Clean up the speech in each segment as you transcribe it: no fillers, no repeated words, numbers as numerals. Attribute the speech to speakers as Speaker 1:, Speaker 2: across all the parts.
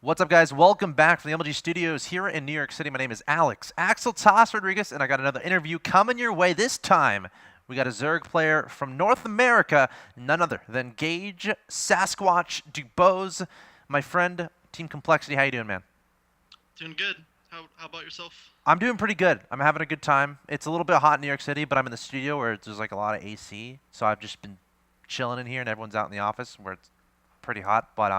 Speaker 1: What's up, guys? Welcome back from the MLG Studios here in New York City. My name is Alex Axel Toss Rodriguez, and I got another interview coming your way. This time, we got a Zerg player from North America, none other than Gage Sasquatch Dubose. My friend, Team Complexity, how you doing, man?
Speaker 2: Doing good. How about yourself?
Speaker 1: I'm doing pretty good. I'm having a good time. It's a little bit hot in New York City, but I'm in the studio where there's like a lot of AC, so I've just been chilling in here, and everyone's out in the office where it's pretty hot. But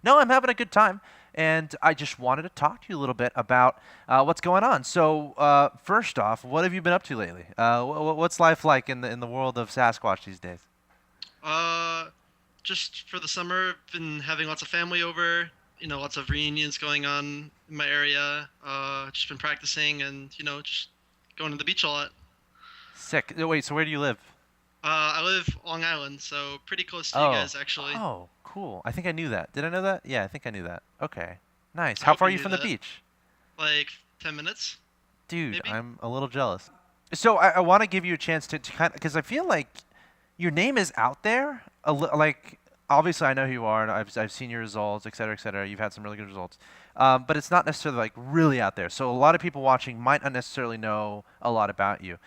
Speaker 1: no, I'm having a good time, and I just wanted to talk to you a little bit about what's going on. So first off, what have you been up to lately? What's life like in the world of Sasquatch these days?
Speaker 2: Uh, just for the summer, been having lots of family over. Lots of reunions going on in my area. Just been practicing and just going to the beach a lot.
Speaker 1: Sick. Wait, so where do you live?
Speaker 2: I live Long Island, so pretty close to you
Speaker 1: Oh,
Speaker 2: guys actually.
Speaker 1: oh, cool. I think I knew that. Did I know that? Yeah, I think I knew that. Okay, nice.
Speaker 2: I
Speaker 1: How
Speaker 2: hope
Speaker 1: far are
Speaker 2: you
Speaker 1: you
Speaker 2: knew
Speaker 1: from the
Speaker 2: that.
Speaker 1: beach?
Speaker 2: Like 10 minutes,
Speaker 1: Dude,
Speaker 2: maybe.
Speaker 1: I'm a little jealous. So I want to give you a chance to kind of, because I feel like your name is out there. Like, obviously, I know who you are, and I've seen your results, et cetera, et cetera. You've had some really good results. But it's not necessarily like really out there. So a lot of people watching might not necessarily know a lot about you.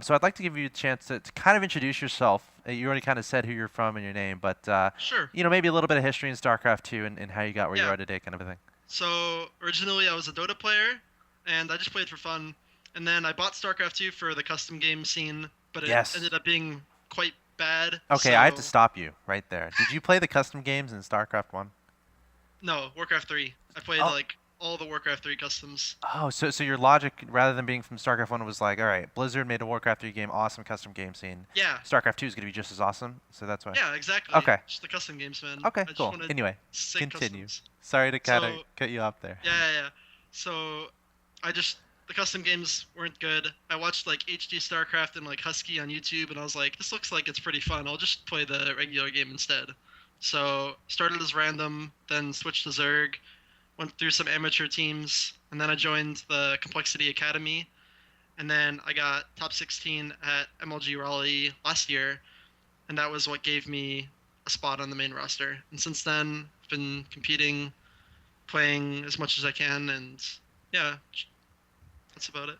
Speaker 1: So I'd like to give you a chance to kind of introduce yourself. You already kind of said who you're from and your name, but
Speaker 2: Sure.
Speaker 1: maybe a little bit of history in StarCraft 2 and how you got where you
Speaker 2: Yeah.
Speaker 1: are today, kind of a thing.
Speaker 2: So originally I was a Dota player, and I just played for fun. And then I bought StarCraft 2 for the custom game scene, but it
Speaker 1: Yes.
Speaker 2: ended up being quite bad.
Speaker 1: Okay, I have to
Speaker 2: So
Speaker 1: stop you right there. Did you play the custom games in StarCraft 1?
Speaker 2: no, Warcraft 3. I played
Speaker 1: Oh,
Speaker 2: like all the Warcraft 3 customs.
Speaker 1: oh, so your logic, rather than being from StarCraft 1, was like, all right, Blizzard made a Warcraft 3 game, awesome custom game scene.
Speaker 2: Yeah,
Speaker 1: StarCraft 2 is going to be just as awesome, so that's why.
Speaker 2: yeah, exactly.
Speaker 1: Okay,
Speaker 2: Just the custom games, man.
Speaker 1: okay,
Speaker 2: I just
Speaker 1: cool.
Speaker 2: wanted
Speaker 1: Anyway,
Speaker 2: sick
Speaker 1: continue.
Speaker 2: customs.
Speaker 1: Sorry to kind of
Speaker 2: So
Speaker 1: cut you off there.
Speaker 2: yeah. So I just the custom games weren't good. I watched like HD StarCraft and like Husky on YouTube, and I was like, this looks like it's pretty fun. I'll just play the regular game instead. So started as random, then switched to Zerg, went through some amateur teams, and then I joined the Complexity Academy, and then I got top 16 at MLG Raleigh last year, and that was what gave me a spot on the main roster. And since then, I've been competing, playing as much as I can, and yeah, that's about it.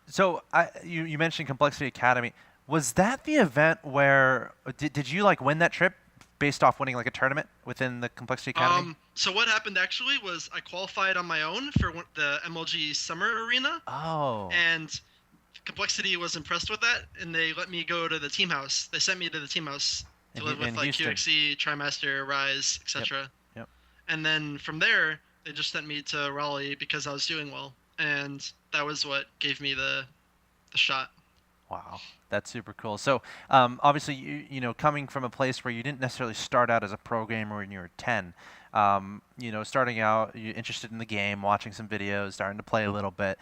Speaker 1: So you mentioned Complexity Academy. Was that the event where did you like win that trip based off winning like a tournament within the Complexity Academy?
Speaker 2: So what happened actually was I qualified on my own for the MLG Summer Arena,
Speaker 1: Oh,
Speaker 2: and Complexity was impressed with that, and they let me go to the team house. They sent me to the team house to live with
Speaker 1: in
Speaker 2: like
Speaker 1: Houston.
Speaker 2: QXE, Trimaster, Rise,
Speaker 1: Yep,
Speaker 2: etc.
Speaker 1: yep.
Speaker 2: And then from there, they just sent me to Raleigh because I was doing well, and that was what gave me the shot.
Speaker 1: Wow, that's super cool. So, obviously, coming from a place where you didn't necessarily start out as a pro gamer when you were 10, starting out, you're interested in the game, watching some videos, starting to play a little bit.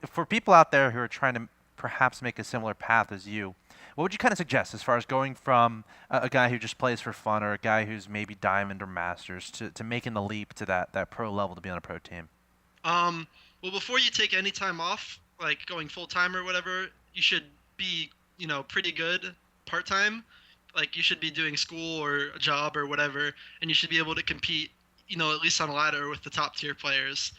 Speaker 1: For people out there who are trying to perhaps make a similar path as you, what would you kind of suggest as far as going from a guy who just plays for fun or a guy who's maybe Diamond or Masters to making the leap to that pro level to be on a pro team?
Speaker 2: Um, well, before you take any time off, like going full time or whatever, you should be, pretty good part time. Like you should be doing school or a job or whatever, and you should be able to compete, at least on a ladder with the top tier players.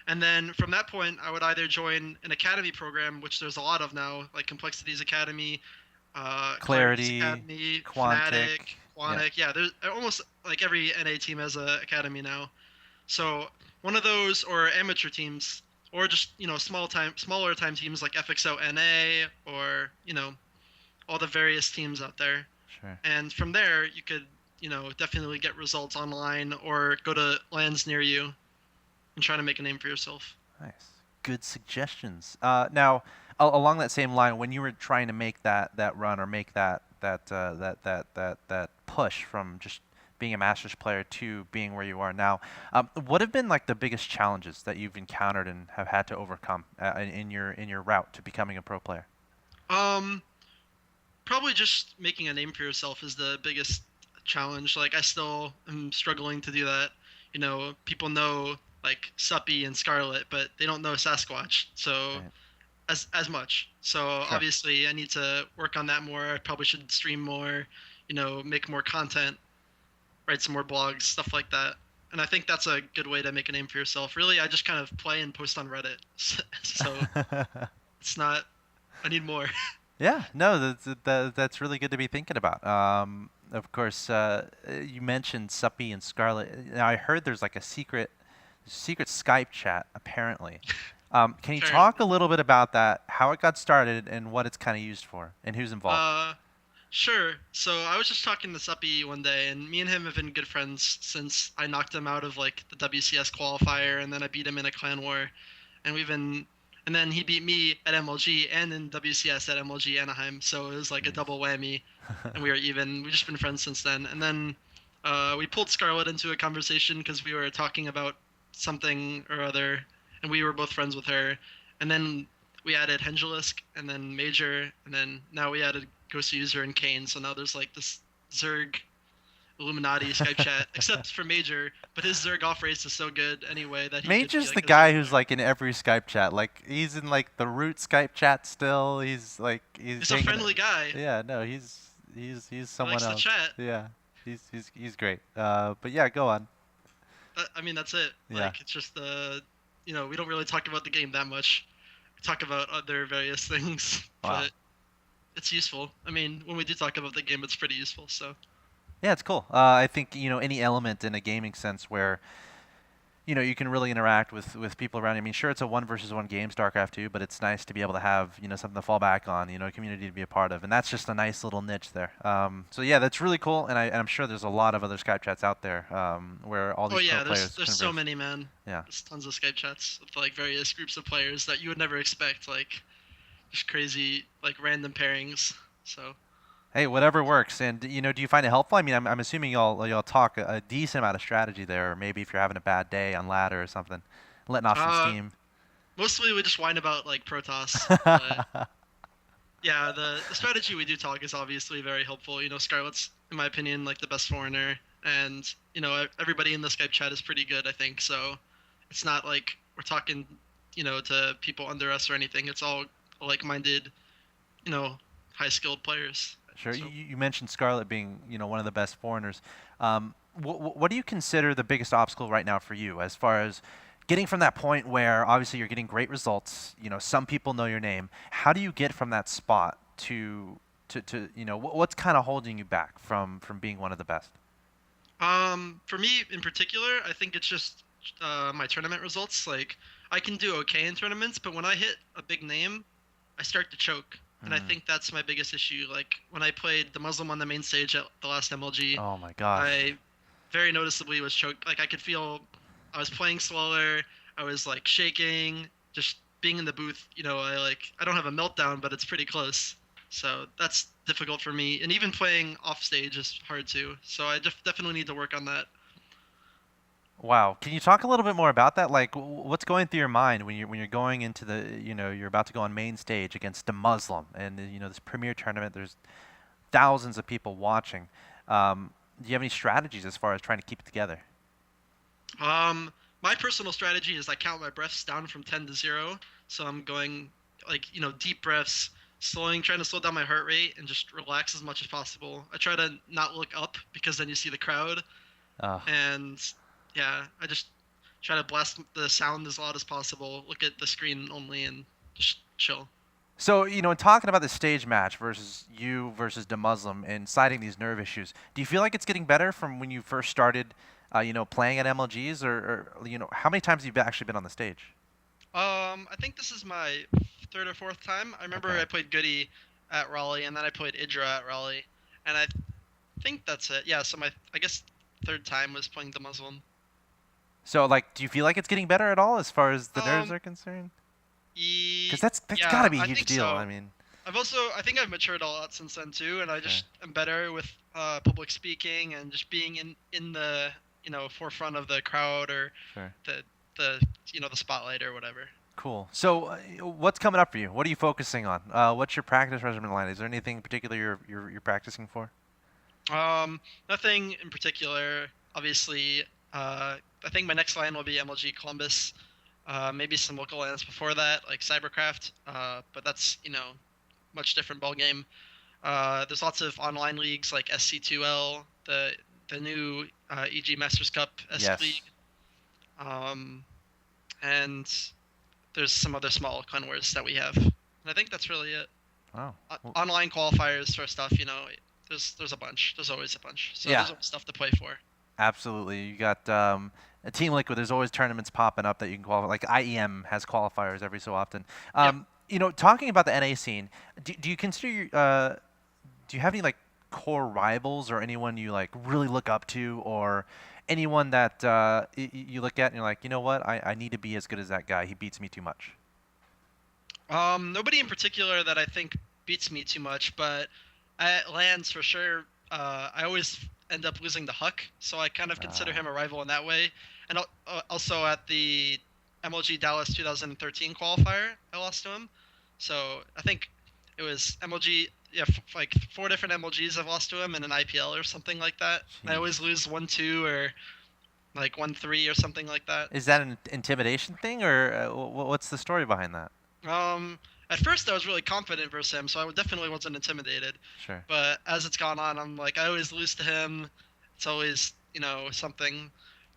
Speaker 2: And then from that point, I would either join an academy program, which there's a lot of now, like Complexities Academy, Clarity's
Speaker 1: Clarity,
Speaker 2: Academy, Fnatic,
Speaker 1: Quantic. Yeah.
Speaker 2: Quantic. Yeah, there's almost like every NA team has a academy now. So one of those or amateur teams, or just smaller time teams like FXO NA, or all the various teams out there.
Speaker 1: Sure.
Speaker 2: And from there, you could definitely get results online or go to lands near you and try to make a name for yourself.
Speaker 1: Nice. Good suggestions. Now, along that same line, when you were trying to make that run or make that push from just being a Masters player to being where you are now, what have been like the biggest challenges that you've encountered and have had to overcome in your route to becoming a pro player?
Speaker 2: Um, Probably just making a name for yourself is the biggest challenge. Like I still am struggling to do that. People know like Suppy and Scarlet, but they don't know Sasquatch. So
Speaker 1: Right.
Speaker 2: as much. So
Speaker 1: Sure.
Speaker 2: obviously I need to work on that more. I probably should stream more, make more content, write some more blogs, stuff like that. and I think that's a good way to make a name for yourself. Really, I just kind of play and post on Reddit, so it's not. I need more.
Speaker 1: Yeah, no, that's really good to be thinking about. Of course, you mentioned Suppy and Scarlet. Now, I heard there's like a secret Skype chat apparently. Can you talk a
Speaker 2: Apparently.
Speaker 1: little bit about that, how it got started, and what it's kind of used for, and who's involved?
Speaker 2: Uh, sure. So I was just talking to Suppy one day, and me and him have been good friends since I knocked him out of like the WCS qualifier, and then I beat him in a clan war, and we've been, and then he beat me at MLG and in WCS at MLG Anaheim, so it was like a
Speaker 1: Jeez.
Speaker 2: double whammy, and we were even. We've just been friends since then, and then we pulled Scarlet into a conversation because we were talking about something or other, and we were both friends with her, and then we added Hengelisk and then Major, and then now we added Ghost User and Kane. So now there's like this Zerg Illuminati Skype chat, except for Major, but his Zerg off race is so good anyway that he could be
Speaker 1: Major's the
Speaker 2: like a
Speaker 1: guy
Speaker 2: Zerg
Speaker 1: who's
Speaker 2: player.
Speaker 1: like in every Skype chat. Like he's in like the root Skype chat still. He's
Speaker 2: He's a
Speaker 1: hanging.
Speaker 2: friendly guy.
Speaker 1: Yeah, no, he's
Speaker 2: He
Speaker 1: someone
Speaker 2: likes to
Speaker 1: else.
Speaker 2: chat.
Speaker 1: Yeah, he's great. But yeah, go on.
Speaker 2: I mean, that's it.
Speaker 1: Yeah.
Speaker 2: Like, it's just we don't really talk about the game that much. We talk about other various things,
Speaker 1: Wow.
Speaker 2: but it's useful. I mean, when we do talk about the game, it's pretty useful. So.
Speaker 1: Yeah, it's cool. I think any element in a gaming sense where you can really interact with people around you. I mean, sure, it's a one versus one game, StarCraft 2, but it's nice to be able to have something to fall back on, a community to be a part of, and that's just a nice little niche there. So yeah, that's really cool, and I'm sure there's a lot of other Skype chats out there where all
Speaker 2: Oh
Speaker 1: these pro
Speaker 2: yeah,
Speaker 1: players
Speaker 2: there's so
Speaker 1: converse.
Speaker 2: many, man.
Speaker 1: Yeah.
Speaker 2: There's tons of Skype chats with like various groups of players that you would never expect, like just crazy like random pairings. So
Speaker 1: Hey, whatever works. And do you find it helpful? I mean, I'm assuming y'all talk a decent amount of strategy there, or maybe if you're having a bad day on ladder or something, letting off some
Speaker 2: uh
Speaker 1: steam.
Speaker 2: mostly we just whine about like Protoss, but yeah, the strategy we do talk is obviously very helpful. Scarlet's in my opinion like the best foreigner, and everybody in the Skype chat is pretty good, I think. So it's not like we're talking to people under us or anything. It's all like-minded, you know, high-skilled players.
Speaker 1: Sure. You,
Speaker 2: So
Speaker 1: you mentioned Scarlet being, one of the best foreigners. What do you consider the biggest obstacle right now for you as far as getting from that point where obviously you're getting great results, some people know your name. How do you get from that spot to what's kind of holding you back from being one of the best?
Speaker 2: For me in particular, I think it's just my tournament results. Like I can do okay in tournaments, but when I hit a big name, I start to choke, and I
Speaker 1: Hmm.
Speaker 2: think that's my biggest issue. Like when I played the Muslim on the main stage at the last MLG,
Speaker 1: Oh my gosh.
Speaker 2: I very noticeably was choked. Like I could feel I was playing slower. I was like shaking, just being in the booth. I don't have a meltdown, but it's pretty close. So that's difficult for me, and even playing off stage is hard too. So I definitely need to work on that.
Speaker 1: Wow. Can you talk a little bit more about that? Like, what's going through your mind when you're going into you're about to go on main stage against a Muslim, and this premier tournament. There's thousands of people watching. Do you have any strategies as far as trying to keep it together?
Speaker 2: My personal strategy is I count my breaths down from 10 to 0. So I'm going like, deep breaths, trying to slow down my heart rate and just relax as much as possible. I try to not look up because then you see the crowd.
Speaker 1: Uh,
Speaker 2: And yeah, I just try to blast the sound as loud as possible, look at the screen only, and just chill.
Speaker 1: so, in talking about the stage match versus you versus the Muslim and citing these nerve issues, do you feel like it's getting better from when you first started, playing at MLGs, or how many times have you actually been on the stage?
Speaker 2: I think this is my third or fourth time. I remember
Speaker 1: Okay.
Speaker 2: I played Goody at Raleigh, and then I played Idra at Raleigh, and I think that's it. Yeah, so I guess third time was playing the Muslim.
Speaker 1: So, like, do you feel like it's getting better at all as far as the nerves
Speaker 2: Um,
Speaker 1: are concerned? Because that's got to
Speaker 2: yeah,
Speaker 1: be a
Speaker 2: I
Speaker 1: huge
Speaker 2: think
Speaker 1: deal. I
Speaker 2: so.
Speaker 1: mean,
Speaker 2: I think I've matured a lot since then too, and I
Speaker 1: sure,
Speaker 2: just am better with public speaking and just being in the forefront of the crowd or
Speaker 1: sure.
Speaker 2: the the spotlight or whatever.
Speaker 1: Cool. So, what's coming up for you? What are you focusing on? What's your practice regimen line? Is there anything in particular you're practicing for?
Speaker 2: Um, Nothing in particular. Obviously, I think my next line will be MLG Columbus. Maybe some local lands before that, like Cybercraft. But that's much different ball game. There's lots of online leagues like SC2L, the the new EG Masters Cup S
Speaker 1: Yes.
Speaker 2: League, and there's some other small clan wars that we have. And I think that's really it.
Speaker 1: Oh. Well,
Speaker 2: Online qualifiers for stuff, there's a bunch. There's always a bunch. So
Speaker 1: yeah.
Speaker 2: there's always stuff to play for.
Speaker 1: Absolutely. You got a Team Liquid. There's always tournaments popping up that you can qualify. Like IEM has qualifiers every so often.
Speaker 2: Yep.
Speaker 1: Talking about the NA scene, do you consider do you have any like core rivals or anyone you like really look up to, or anyone that you look at and you're like, you know what, I need to be as good as that guy. He beats me too much.
Speaker 2: Nobody in particular that I think beats me too much, but at LANs for sure, I always end up losing to Huck, so I kind of consider him a rival in that way. And also at the MLG Dallas 2013 qualifier, I lost to him. So I think it was MLG, yeah, like 4 different MLGs I've lost to him in an IPL or something like that.
Speaker 1: Jeez.
Speaker 2: I always lose 1-2 or like 1-3 or something like that.
Speaker 1: Is that an intimidation thing, or what's the story behind that?
Speaker 2: At first I was really confident versus him, so I definitely wasn't intimidated.
Speaker 1: Sure.
Speaker 2: But as it's gone on, I'm like, I always lose to him. It's always, something.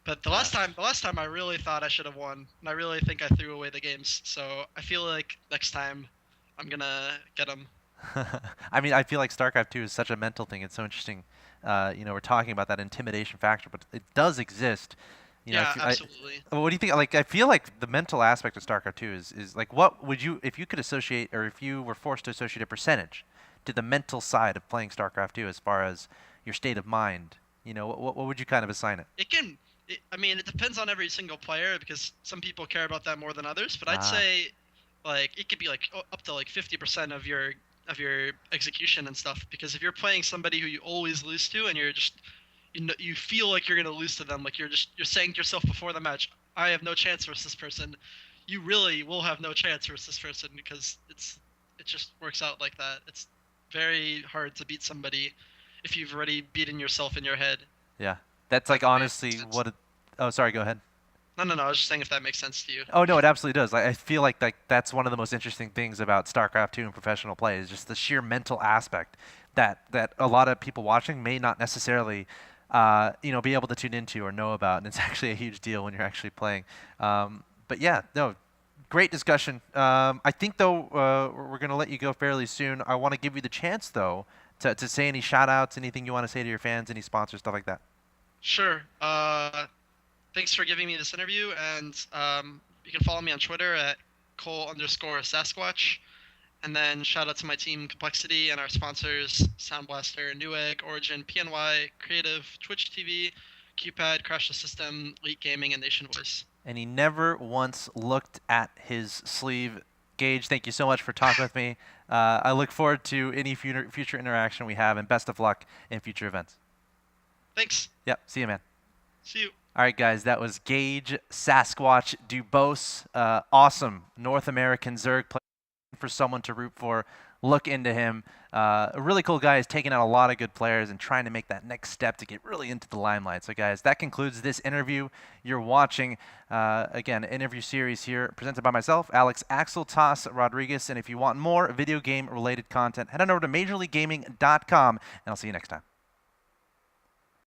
Speaker 2: But the last time I really thought I should have won, and I really think I threw away the games. So I feel like next time I'm gonna get him.
Speaker 1: I mean, I feel like StarCraft 2 is such a mental thing. It's so interesting. We're talking about that intimidation factor, but it does exist.
Speaker 2: Yeah, absolutely.
Speaker 1: What do you think? Like, I feel like the mental aspect of StarCraft 2 is like, what would you, if you could associate, or if you were forced to associate a percentage to the mental side of playing StarCraft 2 as far as your state of mind? What would you kind of assign it?
Speaker 2: It depends on every single player because some people care about that more than others. But I'd say, like, it could be like up to like 50% of your execution and stuff. Because if you're playing somebody who you always lose to, and you're just you feel like you're gonna lose to them, like you're saying to yourself before the match, I have no chance versus this person. You really will have no chance versus this person because it just works out like that. It's very hard to beat somebody if you've already beaten yourself in your head.
Speaker 1: Yeah, that's like honestly what. Oh, sorry. Go ahead.
Speaker 2: No. I was just saying if that makes sense to you.
Speaker 1: Oh no, it absolutely does. I feel like that's one of the most interesting things about StarCraft 2 and professional play is just the sheer mental aspect that a lot of people watching may not necessarily be able to tune into or know about, and it's actually a huge deal when you're actually playing. But yeah, no, great discussion. I think though we're gonna let you go fairly soon. I want to give you the chance though to say any shout outs, anything you want to say to your fans, any sponsors, stuff like that.
Speaker 2: Sure. Thanks for giving me this interview, and you can follow me on Twitter at Cole_Sasquatch. And then shout out to my team Complexity and our sponsors Sound Blaster, Newegg, Origin, PNY, Creative, Twitch TV, QPad, Crash the System, Elite Gaming, and Nation Voice.
Speaker 1: And he never once looked at his sleeve. Gage, thank you so much for talking with me. I look forward to any future interaction we have, and best of luck in future events.
Speaker 2: Thanks.
Speaker 1: Yep, see you, man.
Speaker 2: See you.
Speaker 1: All right, guys, that was Gage Sasquatch Dubose. Awesome North American Zerg player. For someone to root for, look into him. A really cool guy. He's taking out a lot of good players and trying to make that next step to get really into the limelight. So guys, that concludes this interview. You're watching, again, an interview series here presented by myself, Alex Axel Toss Rodriguez. And if you want more video game related content, head on over to MajorLeagueGaming.com, and I'll see you next time.